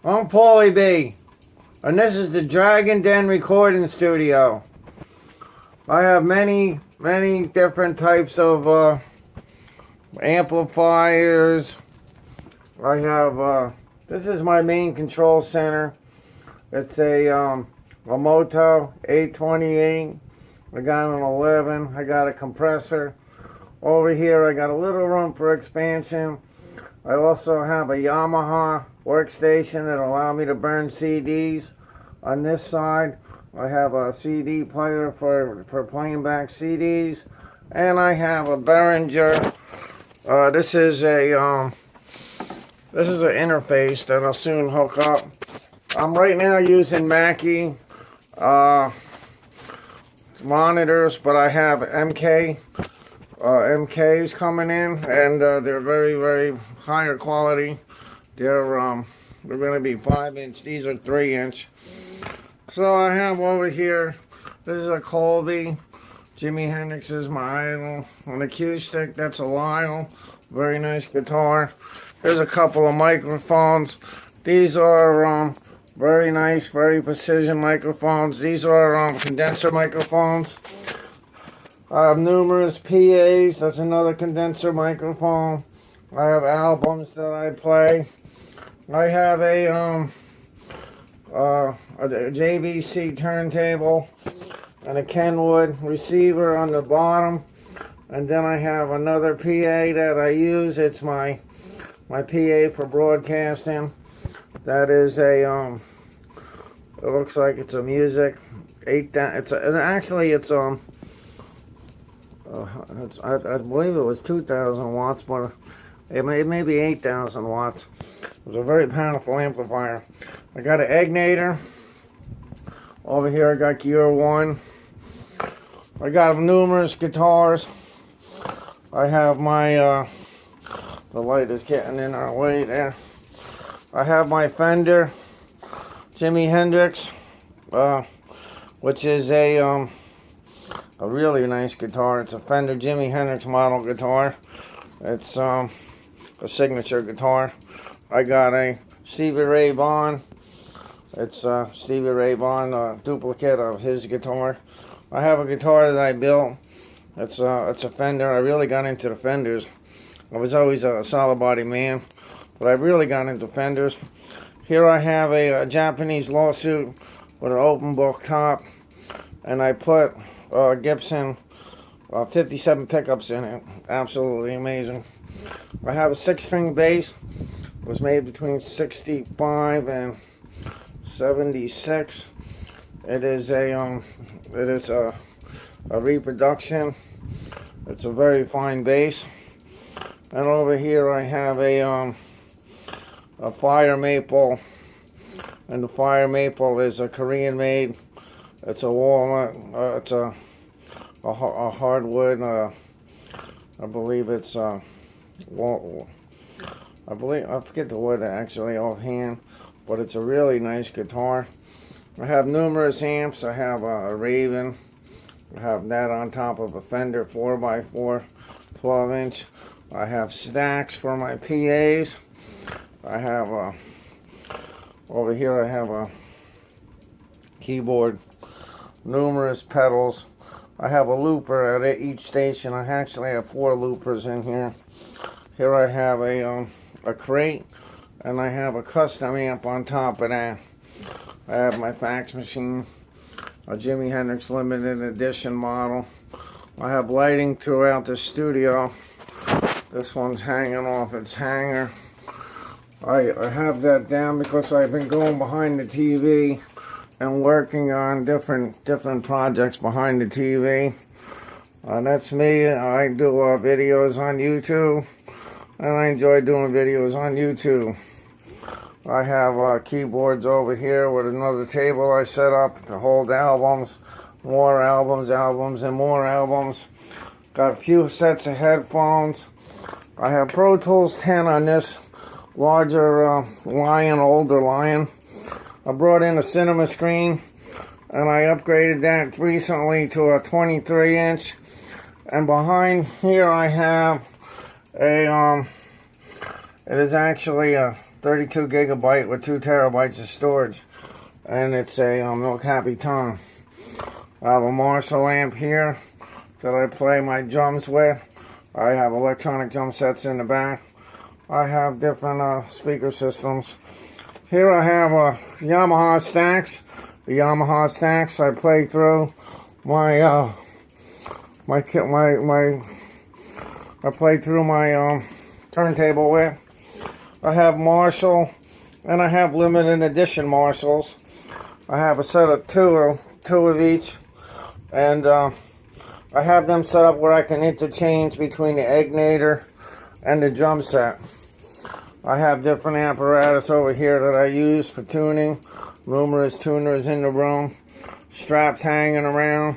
I'm Paulie B, and this is the Dragon Den Recording Studio. I have many different types of amplifiers. I have, this is my main control center. It's a Moto 828. I got an 11. I got a compressor. Over here I got a little room for expansion. I also have a Yamaha workstation that allows me to burn CDs. On this side, I have a CD player for playing back CDs, and I have a Behringer. This is an interface that I'll soon hook up. I'm right now using Mackie monitors, but I have MKs coming in, and they're very higher quality. They're going to be 5-inch. These are 3-inch. So I have over here, this is a Colby. Jimi Hendrix is my idol. An acoustic, that's a Lyle. Very nice guitar. There's a couple of microphones. These are very nice, very precision microphones. These are condenser microphones. I have numerous PAs. That's another condenser microphone. I have albums that I play. I have a JVC turntable and a Kenwood receiver on the bottom. And then I have another PA that I use. It's my PA for broadcasting. That is a it looks like it's a music. I believe it was 2,000 watts, but it may be 8,000 watts. It's a very powerful amplifier. I got an Egnator. Over here I got Gear 1. I got numerous guitars. I have my, the light is getting in our way there. I have my Fender Jimi Hendrix, which is a really nice guitar. It's a Fender Jimi Hendrix model guitar. It's a signature guitar. I got a Stevie Ray Vaughan. It's Stevie Ray Vaughan, a duplicate of his guitar. I have a guitar that I built. It's a Fender. I really got into the Fenders. I was always a solid body man, but I really got into Fenders. Here I have a Japanese lawsuit with an open book top, and I put Gibson 57 pickups in it. Absolutely amazing. I have a 6-string bass. It was made between 65 and 76. It is a reproduction. It's a very fine bass. And over here I have a Fire Maple, and the Fire Maple is a Korean made. It's a walnut. It's a hardwood. I believe it's I forget the wood actually offhand, but it's a really nice guitar. I have numerous amps. I have a Raven. I have that on top of a Fender 4x4 12-inch. I have stacks for my PAs. I have over here I have a keyboard, numerous pedals. I have a looper at each station. I actually have 4 loopers in here. Here I have a crate, and I have a custom amp on top of that. I have my fax machine, a Jimi Hendrix limited edition model. I have lighting throughout the studio. This one's hanging off its hanger. I have that down because I've been going behind the TV and working on different projects behind the TV. That's me. I do videos on YouTube, and I enjoy doing videos on YouTube. I have keyboards over here with another table I set up to hold albums, more albums, and more albums. Got a few sets of headphones. I have Pro Tools 10 on this larger Lion, older Lion. I brought in a cinema screen, and I upgraded that recently to a 23-inch. And behind here I have a, it is actually a 32 gigabyte with 2 terabytes of storage, and it's a Milk Happy Tone. I have a Marshall amp here that I play my drums with. I have electronic drum sets in the back. I have different speaker systems. Here I have Yamaha stacks. The Yamaha stacks I play through my turntable with. I have Marshall, and I have limited edition Marshalls. I have a set of two of each, and I have them set up where I can interchange between the Egnator and the drum set. I have different apparatus over here that I use for tuning. Numerous tuners in the room. Straps hanging around.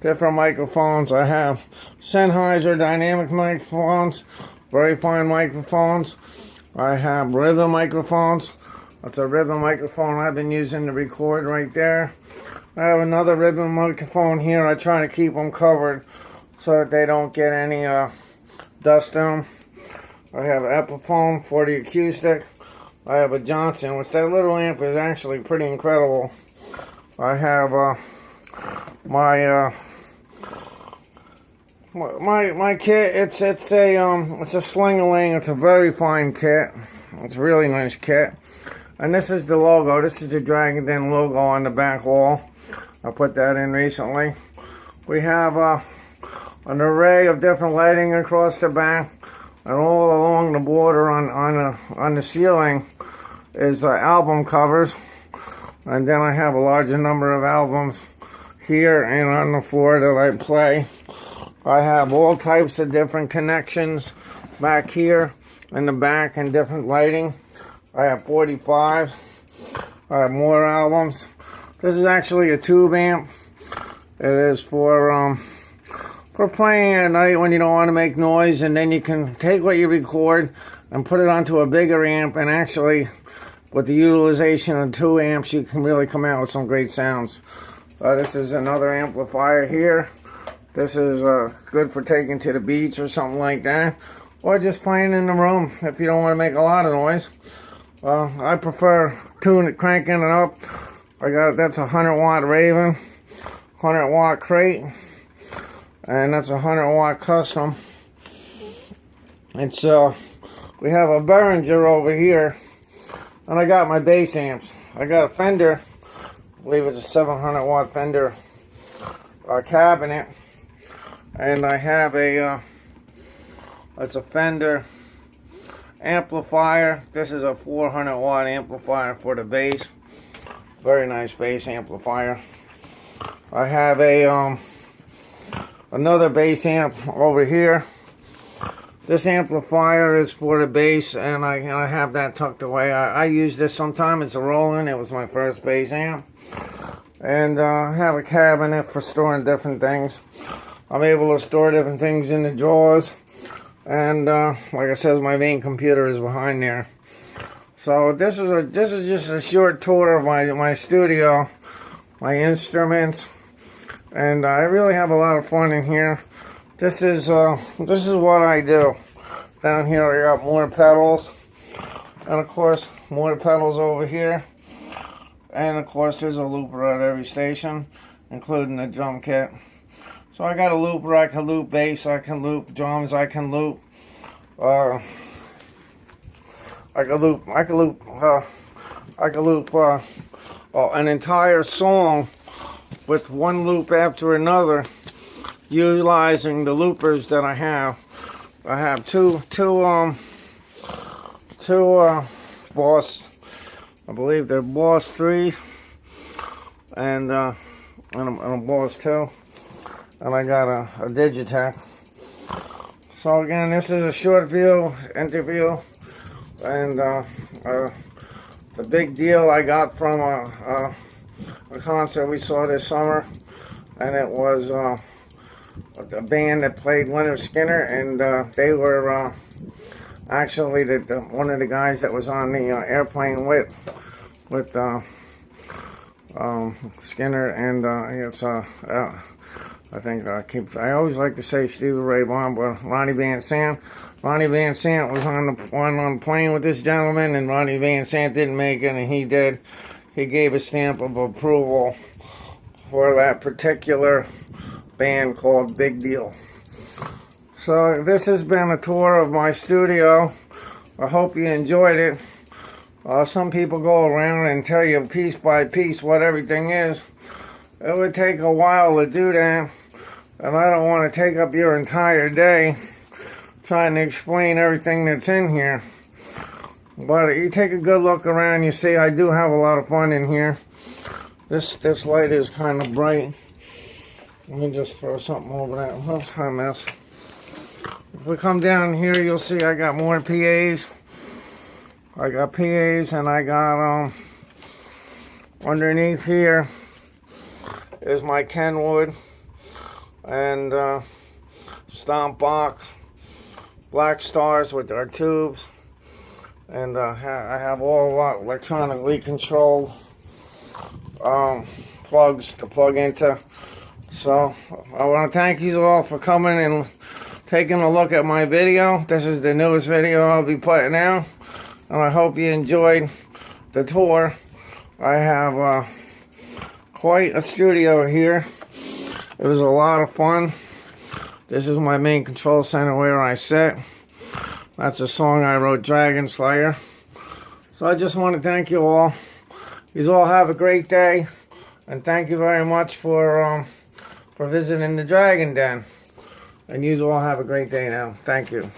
Different microphones. I have Sennheiser dynamic microphones. Very fine microphones. I have rhythm microphones. That's a rhythm microphone I've been using to record right there. I have another rhythm microphone here. I try to keep them covered so that they don't get any dust in them. I have Epiphone for the acoustic. I have a Johnson, which that little amp is actually pretty incredible. I have my kit. It's a sling-a-ling. It's a very fine kit. It's a really nice kit. And this is the logo. This is the Dragon Den logo on the back wall. I put that in recently. We have an array of different lighting across the back. And all along the border on the ceiling is album covers. And then I have a larger number of albums here and on the floor that I play. I have all types of different connections back here in the back and different lighting. I have 45. I have more albums. This is actually a tube amp. It is for playing at night when you don't want to make noise, and then you can take what you record and put it onto a bigger amp, and actually with the utilization of 2 amps you can really come out with some great sounds. This is another amplifier here. This is good for taking to the beach or something like that, or just playing in the room if you don't want to make a lot of noise. I prefer cranking it up. That's a 100 watt Raven, 100 watt crate, and that's a 100 watt custom. It's we have a Behringer over here, and I got my bass amps. I got a Fender, I believe it's a 700 watt Fender cabinet, and I have it's a Fender amplifier. This is a 400 watt amplifier for the bass. Very nice bass amplifier. I have another bass amp over here. This amplifier is for the bass, and I have that tucked away. I use this sometime. It's a Roland. It was my first bass amp. And I have a cabinet for storing different things. I'm able to store different things in the drawers. And like I said, my main computer is behind there. So this is just a short tour of my studio, my instruments, and I really have a lot of fun in here. This is what I do. Down here I got more pedals, and of course more pedals over here, and of course there's a looper at every station, including the drum kit. So I got a looper. I can loop bass, I can loop drums, I can loop an entire song with one loop after another, utilizing the loopers that I have. I have two Boss, I believe they're Boss 3 and a Boss 2, and I got a Digitech. So again, this is a short interview, and the big deal I got from a concert we saw this summer, and it was a band that played Leonard Skinner, and they were actually one of the guys that was on the airplane with Skinner, and it's I always like to say Stevie Ray Vaughan, but Ronnie Van Sant. Ronnie Van Sant was on the plane with this gentleman, and Ronnie Van Sant didn't make it, and he did. He gave a stamp of approval for that particular band called Big Deal. So this has been a tour of my studio. I hope you enjoyed it. Some people go around and tell you piece by piece what everything is. It would take a while to do that, and I don't want to take up your entire day trying to explain everything that's in here. But you take a good look around, you see I do have a lot of fun in here. This light is kind of bright. Let me just throw something over that. Oops, I missed. If we come down here, you'll see I got more PAs. I got PAs, and I got underneath here is my Kenwood and stomp box, black stars with our tubes, and I have all electronically controlled plugs to plug into. So I want to thank you all for coming and taking a look at my video. This is the newest video I'll be putting out, and I hope you enjoyed the tour. I have quite a studio here. It was a lot of fun. This is my main control center where I sit. That's a song I wrote, Dragon Slayer. So I just want to thank you all. You all have a great day, and thank you very much for visiting the Dragon Den. And you all have a great day now. Thank you.